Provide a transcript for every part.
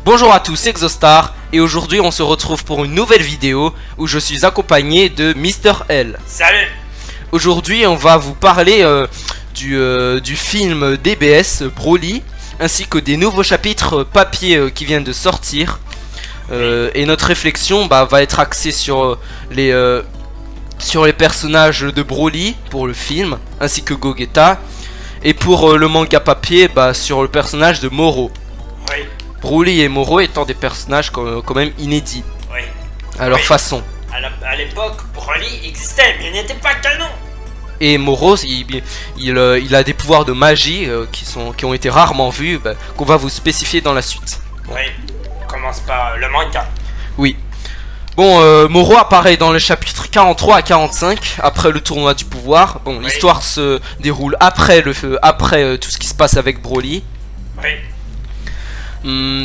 Bonjour à tous, c'est Exostar et aujourd'hui on se retrouve pour une nouvelle vidéo où je suis accompagné de Mister L. Salut. Aujourd'hui on va vous parler du film DBS Broly ainsi que des nouveaux chapitres papier qui viennent de sortir. Et notre réflexion va être axée sur les personnages de Broly pour le film ainsi que Gogeta. Et pour le manga papier, sur le personnage de Moro. Oui. Broly et Moro étant des personnages quand même inédits. Oui. À leur façon. À l'époque, Broly existait, mais il n'était pas canon. Et Moro, il a des pouvoirs de magie qui ont été rarement vus, qu'on va vous spécifier dans la suite. Oui. On commence par le manga. Oui. Bon, Moro apparaît dans le chapitre 43 à 45, après le tournoi du pouvoir. Bon, oui. L'histoire se déroule après tout ce qui se passe avec Broly. Oui.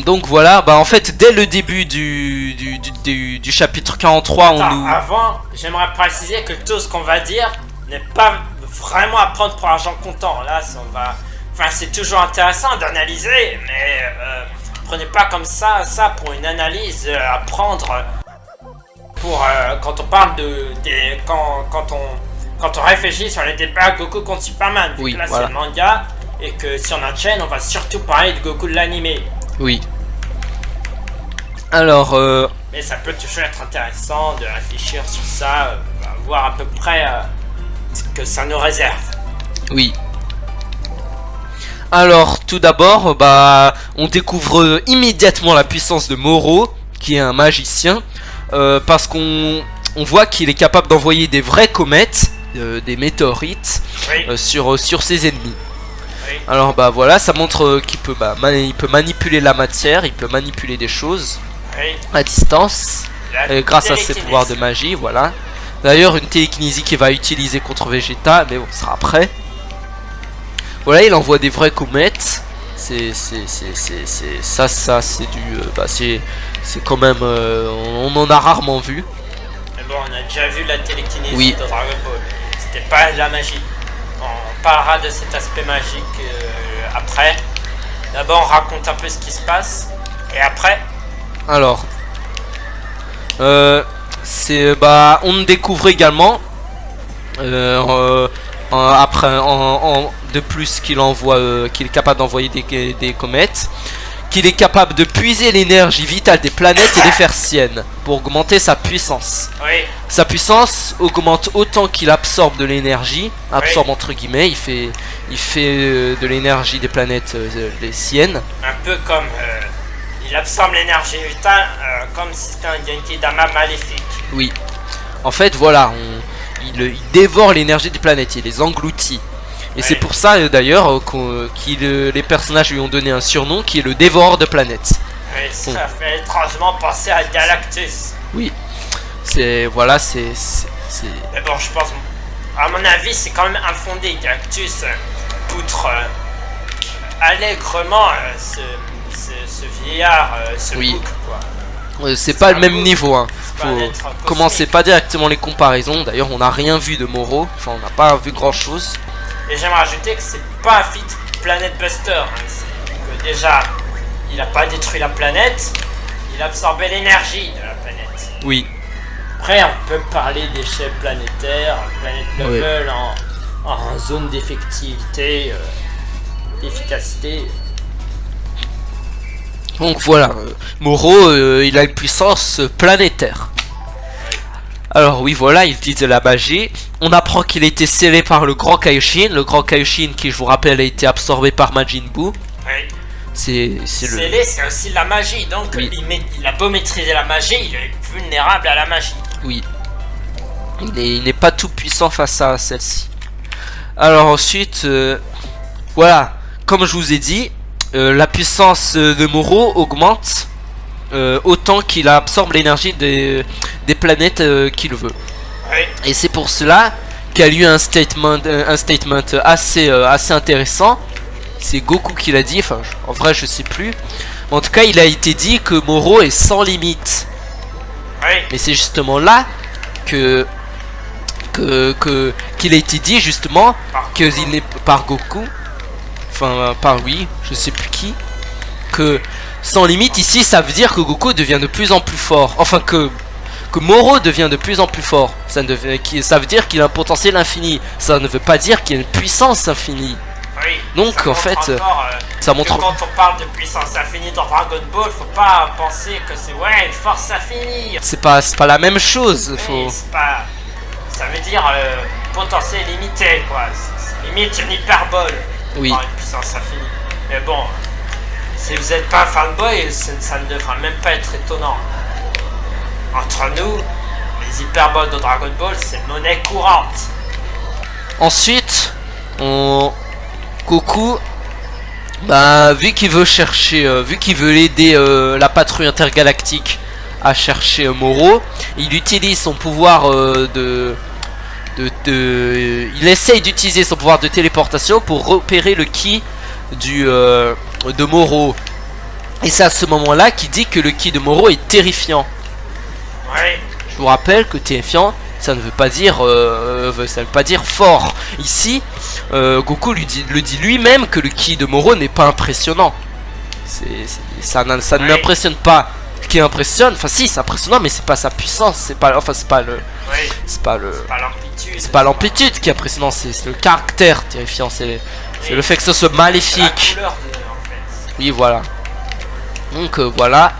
Donc voilà, en fait, dès le début du chapitre 43, Avant, j'aimerais préciser que tout ce qu'on va dire n'est pas vraiment à prendre pour argent comptant. Là, c'est toujours intéressant d'analyser, mais prenez pas comme ça pour une analyse à prendre. Quand on parle quand on réfléchit sur les débats Goku contre Superman, vu oui, que là voilà. c'est le manga et que sur notre chaîne on va surtout parler de Goku de l'animé. Oui. Alors mais ça peut toujours être intéressant de réfléchir sur ça, voir à peu près ce que ça nous réserve. Oui. Alors tout d'abord, on découvre immédiatement la puissance de Moro, qui est un magicien. Parce qu'on voit qu'il est capable d'envoyer des vraies comètes, des météorites, oui. sur ses ennemis. Oui. Alors voilà, ça montre qu'il peut, il peut manipuler la matière, il peut manipuler des choses Oui. à distance, grâce à ses pouvoirs de magie, voilà. D'ailleurs, une télékinésie qu'il va utiliser contre Vegeta, mais bon, ce sera après. Voilà, il envoie des vraies comètes. C'est quand même on en a rarement vu. Mais bon, on a déjà vu la télékinésie oui. de Dragon Ball. C'était pas de la magie. On parlera de cet aspect magique après. D'abord, on raconte un peu ce qui se passe et après. Alors, on découvre également de plus qu'il est capable d'envoyer des comètes, qu'il est capable de puiser l'énergie vitale des planètes et les faire siennes pour augmenter sa puissance. Oui. Sa puissance augmente autant qu'il absorbe de l'énergie, absorbe oui. entre guillemets, il fait de l'énergie des planètes les siennes. Un peu comme il absorbe l'énergie vitale comme si c'était un Genki-Dama maléfique. Oui. En fait, voilà, il dévore l'énergie des planètes, il les engloutit. Et c'est pour ça d'ailleurs les personnages lui ont donné un surnom qui est le dévoreur de planètes. Oui, ça fait étrangement penser à Galactus. Oui, Mais bon, je pense, à mon avis, c'est quand même infondé. Galactus poutre allègrement ce vieillard, ce bouc, quoi. C'est pas le même niveau, hein. Commencez pas directement les comparaisons. D'ailleurs, on n'a rien vu de Moro. Enfin, on n'a pas vu grand chose. Et j'aimerais rajouter que c'est pas un feat Planet Buster. Que déjà, il a pas détruit la planète, il a absorbé l'énergie de la planète. Oui. Après, on peut parler d'échelle planétaire, planète level en zone d'effectivité, d'efficacité. Donc voilà, Moro, il a une puissance planétaire. Alors oui, voilà, il dit de la magie. On apprend qu'il a été scellé par le Grand Kaioshin. Le Grand Kaioshin qui, je vous rappelle, a été absorbé par Majin Buu. Oui. Scellé, c'est aussi de la magie. Donc il a beau maîtriser la magie, il est vulnérable à la magie. Oui. Il n'est pas tout puissant face à celle-ci. Alors ensuite, voilà, comme je vous ai dit, la puissance de Moro augmente autant qu'il absorbe l'énergie des planètes qu'il veut. Oui. Et c'est pour cela qu'il y a eu un statement assez intéressant. C'est Goku qui l'a dit, enfin en vrai je sais plus. Mais en tout cas il a été dit que Moro est sans limite. Oui. Mais c'est justement là qu'il a été dit justement qu'il n'est par Goku. Enfin par lui, je sais plus qui. que sans limite ici, ça veut dire que Goku devient de plus en plus fort. Enfin que Moro devient de plus en plus fort. Ça veut dire qu'il a un potentiel infini. Ça ne veut pas dire qu'il a une puissance infinie. Oui, donc en fait, ça montre. Quand on parle de puissance infinie dans Dragon Ball, faut pas penser que c'est ouais une force infinie. C'est pas la même chose. Oui, c'est pas. Ça veut dire potentiel limité quoi. C'est limite une hyperbole. Oui. Par une puissance infinie. Mais bon, si vous n'êtes pas un fanboy, ça ne devrait même pas être étonnant. Entre nous, les hyperboles de Dragon Ball, c'est monnaie courante. Ensuite, Goku, bah, vu qu'il veut chercher, vu qu'il veut aider la patrouille intergalactique à chercher Moro, il utilise son pouvoir il essaye d'utiliser son pouvoir de téléportation pour repérer le ki de Moro. Et c'est à ce moment-là qu'il dit que le ki de Moro est terrifiant. Ouais. Je vous rappelle que terrifiant, ça ne veut pas dire fort. Ici, Goku le dit lui-même que le ki de Moro n'est pas impressionnant. Ça ne l'impressionne pas. Ce qui impressionne, enfin si, c'est impressionnant, mais c'est pas sa puissance, c'est pas l'amplitude qui est impressionnant, c'est le caractère terrifiant, c'est le fait que ce soit maléfique. La couleur en fait. Oui, voilà. Donc voilà.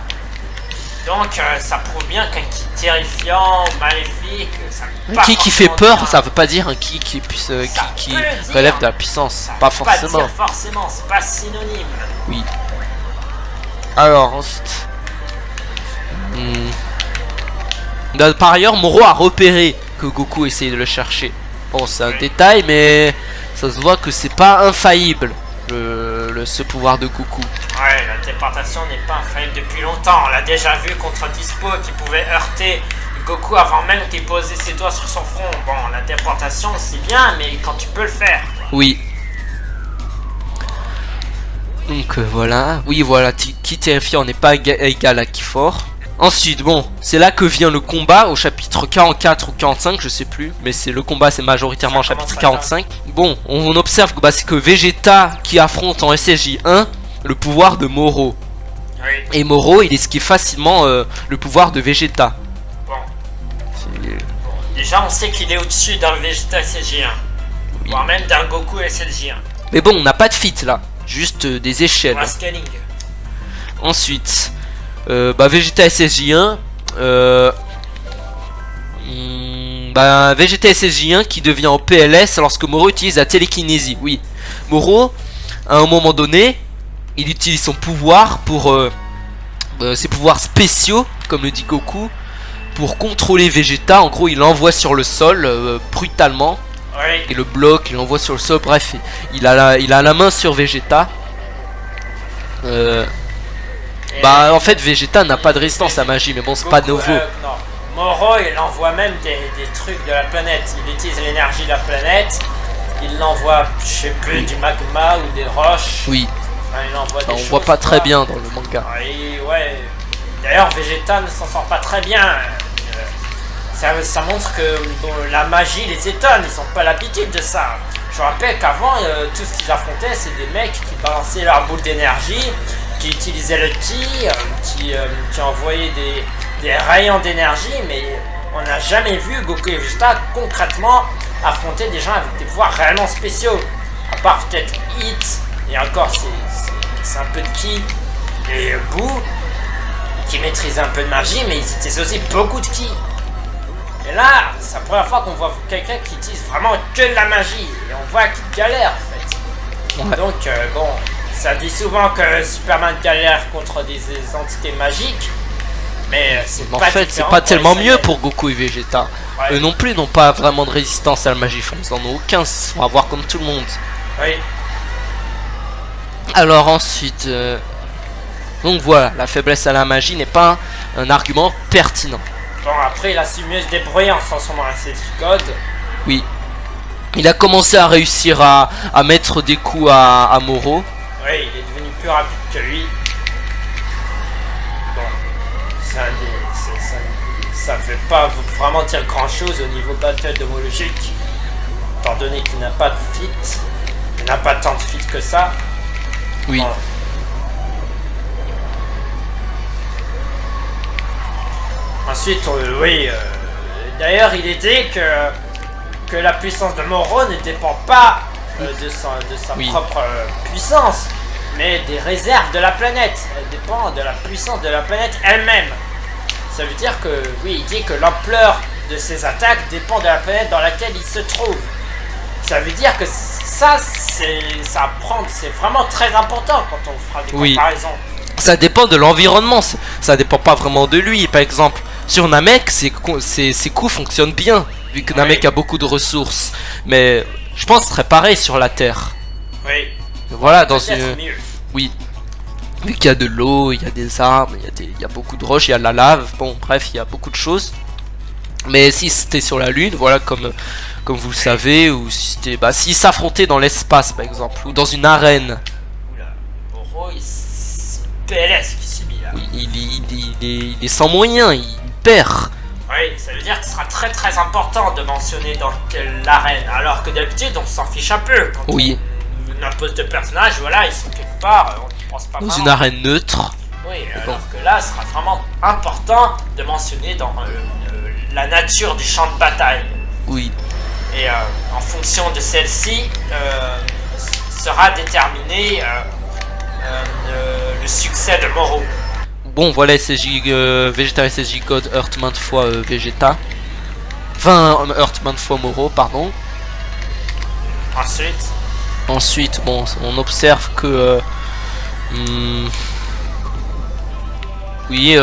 Donc ça prouve bien qu'un ki terrifiant, maléfique, ça un ki qui fait peur, ça veut pas dire un ki qui relève de la puissance, pas forcément. Pas dire forcément, c'est pas synonyme. Oui. Alors ensuite. Par ailleurs, Moro a repéré que Goku essayait de le chercher. Bon, c'est un détail, mais ça se voit que c'est pas infaillible ce pouvoir de Goku. Ouais, la téléportation n'est pas infaillible depuis longtemps. On l'a déjà vu contre Dispo qui pouvait heurter Goku avant même qu'il posait ses doigts sur son front. Bon, la téléportation c'est bien, mais quand tu peux le faire. Oui. Donc voilà. Oui, voilà. Ki terrifiant n'est pas égal à ki fort. Ensuite, bon, c'est là que vient le combat au chapitre 44 ou 45, je sais plus, mais le combat c'est majoritairement au chapitre 45. Bon, on observe que c'est que Vegeta qui affronte en SSJ1 le pouvoir de Moro. Oui. Et Moro, il esquive facilement le pouvoir de Vegeta. Bon. Déjà, on sait qu'il est au-dessus d'un Vegeta SSJ1, voire même d'un Goku SSJ1. Mais bon, on n'a pas de fit là, juste des échelles. Pour un scaling. Ensuite... Vegeta SSJ1 Vegeta SSJ1 qui devient en PLS lorsque Moro utilise la télékinésie. Oui, Moro à un moment donné il utilise son pouvoir pour ses pouvoirs spéciaux comme le dit Goku pour contrôler Vegeta. En gros il l'envoie sur le sol brutalement. Oui. Et le bloque, il l'envoie sur le sol. Bref, il a la main sur Vegeta. En fait Vegeta n'a pas de résistance à magie, mais bon c'est pas nouveau. Non. Moro il envoie même des trucs de la planète. Il utilise l'énergie de la planète. Il l'envoie, je sais plus, du magma ou des roches. Oui. Enfin, il envoie des on choses, voit pas très bien dans le manga. Oui, ouais. D'ailleurs Vegeta ne s'en sort pas très bien. Ça montre que la magie les étonne. Ils n'ont pas l'habitude de ça. Je rappelle qu'avant tout ce qu'ils affrontaient c'est des mecs qui balançaient leur boule d'énergie, qui utilisaient le ki, qui envoyaient des rayons d'énergie, mais on n'a jamais vu Goku et Vegeta concrètement affronter des gens avec des pouvoirs réellement spéciaux. À part peut-être Hit, et encore c'est un peu de ki, et Boo, qui maîtrisent un peu de magie, mais ils utilisent aussi beaucoup de ki. Et là, c'est la première fois qu'on voit quelqu'un qui utilise vraiment que de la magie, et on voit qu'il galère en fait. Ouais. Donc bon... Ça dit souvent que Superman galère contre des entités magiques, mais c'est en fait c'est pas tellement mieux pour Goku et Vegeta. Ouais. Eux non plus n'ont pas vraiment de résistance à la magie, ils en ont aucun, ils se font avoir comme tout le monde. Oui. Alors ensuite, donc voilà, la faiblesse à la magie n'est pas un argument pertinent. Bon après il a su mieux se débrouiller en se transformant en SSJ code. Oui. Il a commencé à réussir à mettre des coups à Moro. Oui, il est devenu plus rapide que lui. Bon, ça fait pas vraiment dire grand chose au niveau battle homologique, étant donné qu'il n'a pas de fit, il n'a pas tant de fit que ça. Oui. Ensuite, oui, d'ailleurs, il est dit que la puissance de Moro ne dépend pas de sa Oui. propre puissance, mais des réserves de la planète. Elle dépend de la puissance de la planète elle-même. Ça veut dire que, oui, il dit que l'ampleur de ses attaques dépend de la planète dans laquelle il se trouve. Ça veut dire que ça, c'est vraiment très important quand on fera des Oui. comparaisons. Ça dépend de l'environnement, ça dépend pas vraiment de lui. Par exemple, sur Namek, ses coups fonctionnent bien, vu que Namek Oui. a beaucoup de ressources. Mais je pense que ce serait pareil sur la Terre. Oui, Voilà, dans peut-être une... mieux. Oui. Vu qu'il y a de l'eau, il y a des arbres, il y a beaucoup de roches, il y a de la lave, bon bref, il y a beaucoup de choses. Mais si c'était sur la Lune, voilà, comme vous le savez, ou si c'était... Bah, s'ils s'affrontaient dans l'espace, par exemple, ou dans une arène, Oula, Moro, c'est PLS qui subit là. oui, il est sans moyens, il perd. Oui, ça veut dire que ce sera très très important de mentionner dans l'arène, alors que d'habitude on s'en fiche un peu. Quand Oui, on impose deux personnages, voilà, ils sont quelque part, on ne pense pas dans vraiment. une arène neutre. Oui, bon. alors que là, ce sera vraiment important de mentionner dans la nature du champ de bataille. Oui, Et en fonction de celle-ci, sera déterminé le succès de Moro. bon voilà, SSJ Vegeta SSJ God Earth maintes fois Vegeta. Enfin, Earth maintes fois Moro, pardon. Ensuite, Ensuite, bon, on observe que... oui,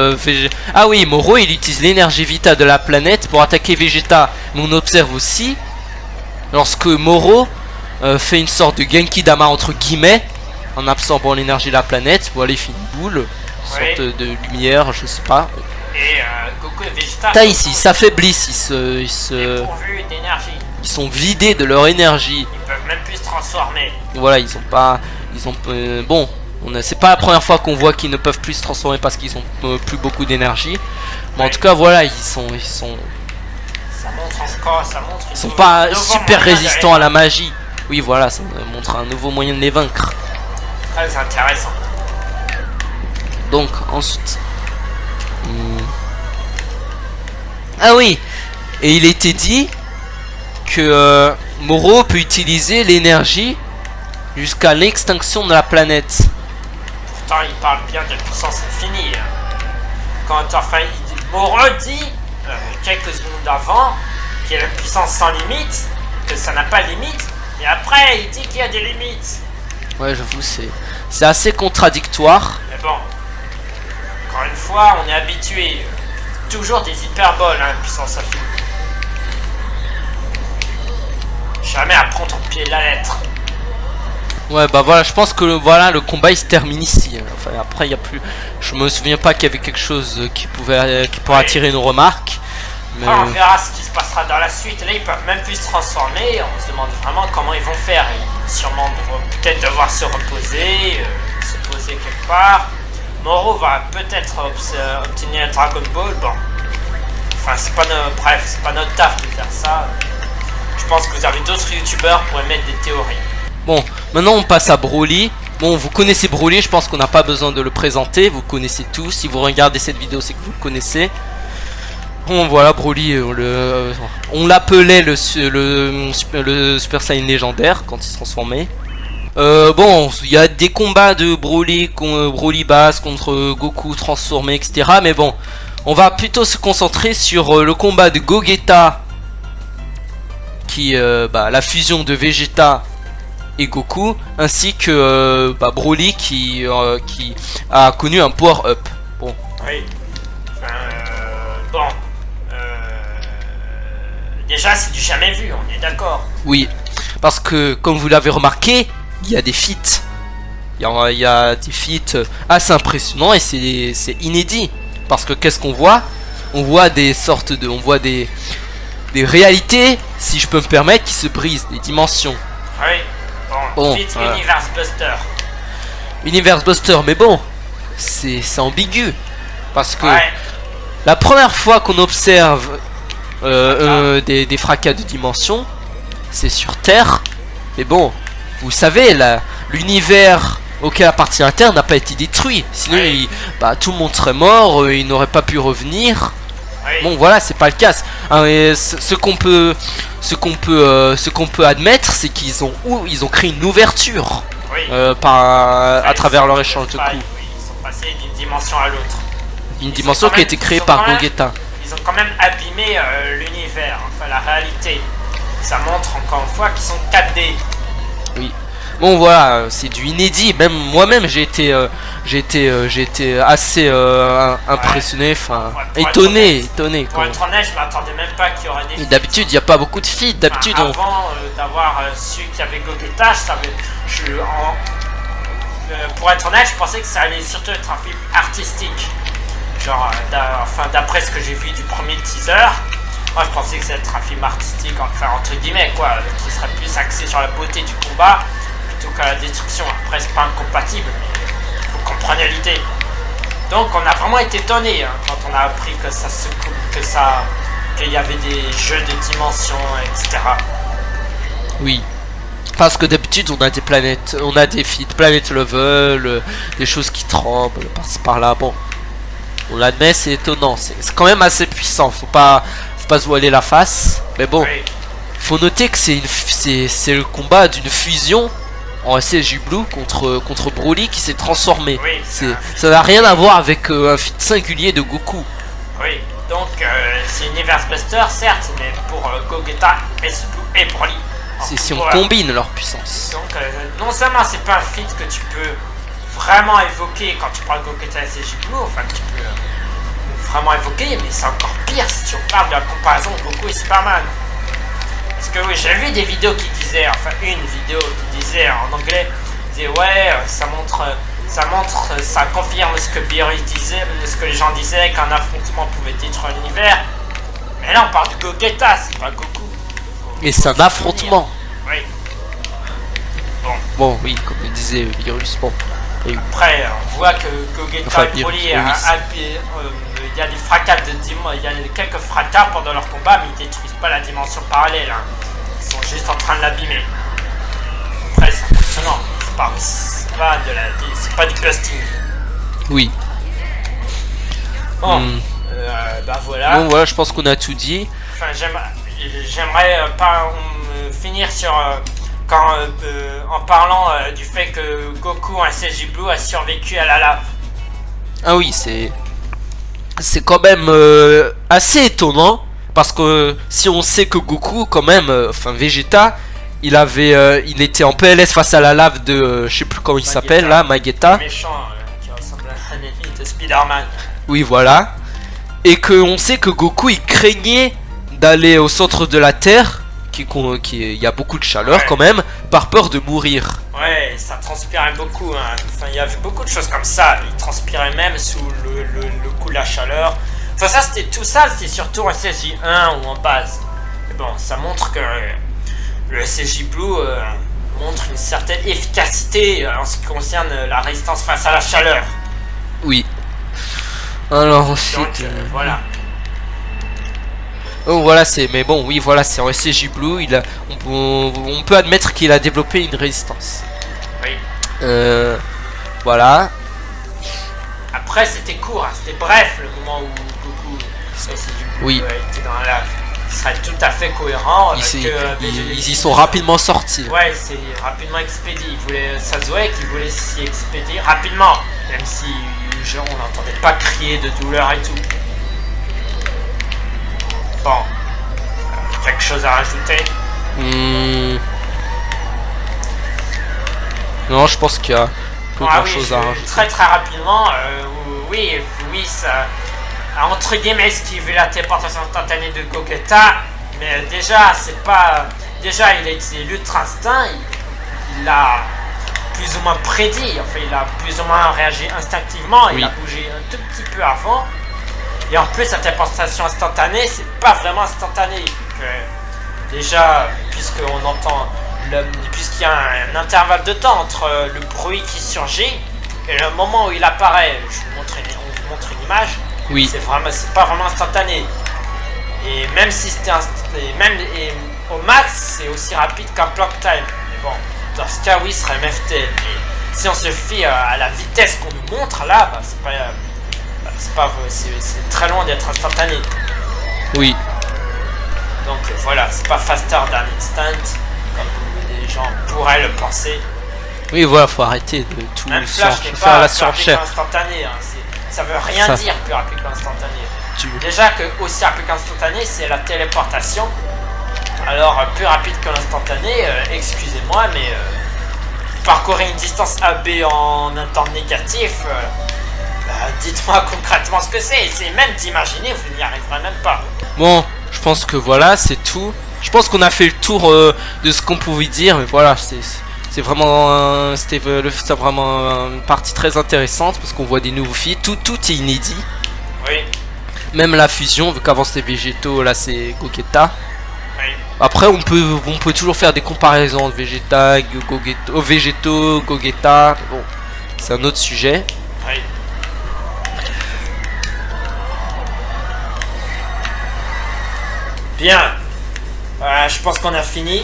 ah oui, Moro, il utilise l'énergie Vita de la planète pour attaquer Vegeta. Mais on observe aussi, lorsque Moro fait une sorte de Genki Dama entre guillemets, en absorbant l'énergie de la planète, voilà, il fait une boule, une sorte de lumière, je sais pas. et Goku et Vegeta Là, ici, ils s'affaiblissent, ils pourvus d'énergie. sont vidés de leur énergie. Ils peuvent même plus se transformer. Voilà, bon, c'est pas la première fois qu'on voit qu'ils ne peuvent plus se transformer parce qu'ils ont plus beaucoup d'énergie. Mais en tout cas, voilà, ils sont Ça montre encore, ça montre. ils sont pas super résistants à la magie. Oui, voilà, ça montre un nouveau moyen de les vaincre. Très intéressant. Donc, ensuite... Ah oui, et il était dit que Moro peut utiliser l'énergie jusqu'à l'extinction de la planète. Pourtant, il parle bien de puissance infinie. Quand enfin, Moro dit quelques secondes avant qu'il y a la puissance sans limite, que ça n'a pas de limite, et après il dit qu'il y a des limites. Ouais, j'avoue, c'est assez contradictoire. Mais bon, encore une fois, on est habitué. Toujours des hyperboles, hein, puissance infinie. Jamais à prendre au pied de la lettre. Ouais, bah voilà, je pense que voilà, le combat il se termine ici. Enfin, après, il y a plus. Je me souviens pas qu'il y avait quelque chose qui pourrait attirer une remarque. Mais... Après, on verra ce qui se passera dans la suite. Là, ils peuvent même plus se transformer. On se demande vraiment comment ils vont faire. Ils sûrement vont peut-être devoir se reposer, se poser quelque part. Moro va peut-être obtenir un Dragon Ball. Bon, enfin, c'est pas bref, c'est pas notre taf de faire ça. Je pense que vous avez d'autres youtubeurs pour émettre des théories. Bon, maintenant on passe à Broly. Bon, vous connaissez Broly, je pense qu'on n'a pas besoin de le présenter. Vous connaissez tous. Si vous regardez cette vidéo, c'est que vous le connaissez. Bon, voilà, Broly, on l'appelait le Super Saiyan légendaire quand il se transformait. Bon, il y a des combats de Broly basse contre Goku transformé, etc. Mais bon, on va plutôt se concentrer sur le combat de Gogeta, qui la fusion de Vegeta et Goku, ainsi que Broly qui a connu un power up. Bon. Oui. Enfin, bon. Déjà, c'est du jamais vu, on est d'accord. Oui, parce que comme vous l'avez remarqué, il y a des feats. Il y a des feats assez impressionnants et c'est inédit. Parce que qu'est-ce qu'on voit? On voit des sortes de... On voit des réalités, si je peux me permettre, qui se brisent, des dimensions. Oui. Bon, vite, voilà. Universe Buster. Universe Buster, mais bon, c'est ambigu. Parce que Ouais. la première fois qu'on observe des fracas de dimensions, c'est sur Terre. Mais bon, vous savez, l'univers auquel appartient la Terre n'a pas été détruit. Sinon, Ouais. tout le monde serait mort, il n'aurait pas pu revenir. Oui. Bon voilà, c'est pas le cas. Et ce qu'on peut admettre, c'est qu'ils ont créé une ouverture Oui. à travers leur échange de coups. Oui, ils sont passés d'une dimension à l'autre. Une dimension qui a été créée par Gogeta. Ils ont quand même abîmé l'univers, enfin la réalité. Ça montre encore une fois qu'ils sont 4D. Oui. Bon voilà, c'est du inédit. Même moi-même, j'ai été assez impressionné, enfin étonné. Pour être honnête, je m'attendais même pas qu'il y aurait des feats. D'habitude, il n'y a pas beaucoup de feats. D'habitude, avant d'avoir su qu'il y avait Gogeta, pour être honnête, je pensais que ça allait surtout être un film artistique. Genre, d'après ce que j'ai vu du premier teaser, moi je pensais que ça allait être un film artistique, enfin entre guillemets quoi, qui serait plus axé sur la beauté du combat plutôt qu'à la destruction. Après, c'est pas incompatible, mais faut comprendre l'idée. Donc, on a vraiment été étonnés quand on a appris qu'il y avait des jeux de dimensions, etc. Oui. Parce que d'habitude on a des planètes, on a des feats, planète level, des choses qui tremblent par-ci par-là. Bon, on l'admet, c'est étonnant, c'est quand même assez puissant. Faut pas se voiler la face. Mais bon, Oui. faut noter que c'est le combat d'une fusion en SSJ Blue contre Broly qui s'est transformé. Oui, Ça n'a rien à voir avec un feat singulier de Goku. Oui, donc c'est Universe Buster, certes, mais pour Gogeta, SSJ Blue et Broly. Si on combine leur puissance. Donc, non seulement c'est pas un feat que tu peux vraiment évoquer quand tu parles de Gogeta SSJ Blue, enfin que tu peux vraiment évoquer, mais c'est encore pire si tu parles de la comparaison de Goku et Superman. Parce que oui, j'ai vu des vidéos qui disaient, enfin une vidéo qui disait en anglais, disait ouais, ça confirme ce que Beerus disait, ce que les gens disaient, qu'un affrontement pouvait détruire l'univers. Mais là on parle de Gogeta, c'est pas Goku. Et c'est un affrontement. Oui. Bon, oui, comme le disait Virus. Bon. Et Après, on voit que Gogeta et Broly, il y a des fracas il y a quelques fracas pendant leur combat, mais ils détruisent pas la dimension parallèle. Ils sont juste en train de l'abîmer. Après, c'est impressionnant. C'est pas du busting. oui. Bon, bah voilà. Bon, voilà, je pense qu'on a tout dit. Enfin, j'aimerais pas finir sur en parlant du fait que Goku en SSJ Blue a survécu à la lave. Ah oui, c'est quand même assez étonnant parce que si on sait que Goku quand même, enfin Vegeta, il était en PLS face à la lave de je sais plus comment il s'appelle là, Magetta. Méchant qui ressemble à un ennemi de Spider-Man. Oui, voilà. Et que on sait que Goku il craignait d'aller au centre de la Terre, il y a beaucoup de chaleur quand même, par peur de mourir. Ouais, ça transpirait beaucoup. Enfin, il y avait beaucoup de choses comme ça. Il transpirait même sous le coup de la chaleur. Enfin, c'était surtout en SSJ1 ou en base. Mais bon, ça montre que le SSJ Blue montre une certaine efficacité en ce qui concerne la résistance face à la chaleur. Oui. Alors ensuite. Donc, voilà. Oh voilà, mais bon, oui, voilà, c'est en SSJ Blue, on peut admettre qu'il a développé une résistance. Oui. Voilà. Après, c'était court, c'était bref le moment où Goku était dans la lave. Il serait tout à fait cohérent avec ils y sont rapidement sortis. Ouais, c'est rapidement expédié. Ça se voyait qu'il voulait s'y expédier rapidement, même si genre, on n'entendait pas crier de douleur et tout. Bon, quelque chose à rajouter? Non, je pense qu'il y a peu de choses à rajouter. Très très rapidement, oui, ça, entre guillemets, esquivé la téléportation instantanée de Gogeta, mais déjà, il a utilisé l'Ultra Instinct, il l'a plus ou moins prédit, enfin, il a plus ou moins réagi instinctivement, il a bougé un tout petit peu avant. Et en plus, la téléportation instantanée, c'est pas vraiment instantané. Déjà, puisqu'on entend, puisqu'il y a un intervalle de temps entre le bruit qui surgit et le moment où il apparaît, on vous montre une image. Oui. C'est pas vraiment instantané. Et même si c'était au max, c'est aussi rapide qu'un clock time. Mais bon, dans ce cas, oui, ce serait MFT. Mais si on se fie à la vitesse qu'on nous montre là, c'est très loin d'être instantané. Oui. Donc voilà, c'est pas faster than instant, comme les gens pourraient le penser. Oui, voilà, faut arrêter de tout Même Flash n'est faire pas la plus rapide surenchère. qu'instantané, hein. Ça veut rien Ça. dire plus rapide qu'instantané. Tu- Déjà que aussi rapide qu'instantané, c'est la téléportation. Alors plus rapide que l'instantané, excusez-moi, mais parcourir une distance AB en un temps négatif, dites-moi concrètement ce que c'est. C'est même d'imaginer, vous n'y arriverez même pas. Bon, je pense que voilà, c'est tout. Je pense qu'on a fait le tour de ce qu'on pouvait dire, mais voilà, c'est vraiment, c'était vraiment une partie très intéressante parce qu'on voit des nouveaux filles. Tout est inédit. Oui, Même la fusion, vu qu'avant c'était Végéto, là c'est Gogeta. oui. Après, on peut toujours faire des comparaisons de Vegeta, Végéto, Gogeta. Bon, c'est un autre sujet. Oui. Bien. Voilà, je pense qu'on a fini.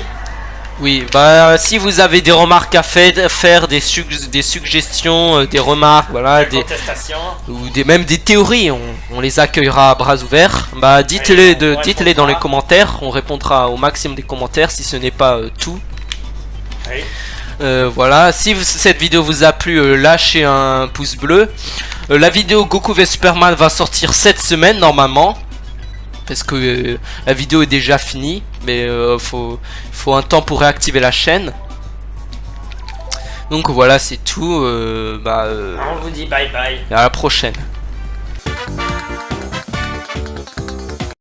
Oui, bah si vous avez des remarques à faire, des suggestions, des remarques, voilà, Des contestations. ou même des théories, on les accueillera à bras ouverts. Bah dites-les on dites-les dans les répondra. commentaires, on répondra au maximum des commentaires si ce n'est pas tout. Oui. Voilà, si cette vidéo vous a plu, lâchez un pouce bleu. La vidéo Goku vs Superman va sortir cette semaine normalement. Parce que la vidéo est déjà finie. Mais faut un temps pour réactiver la chaîne. Donc voilà, c'est tout. On vous dit bye bye. À la prochaine.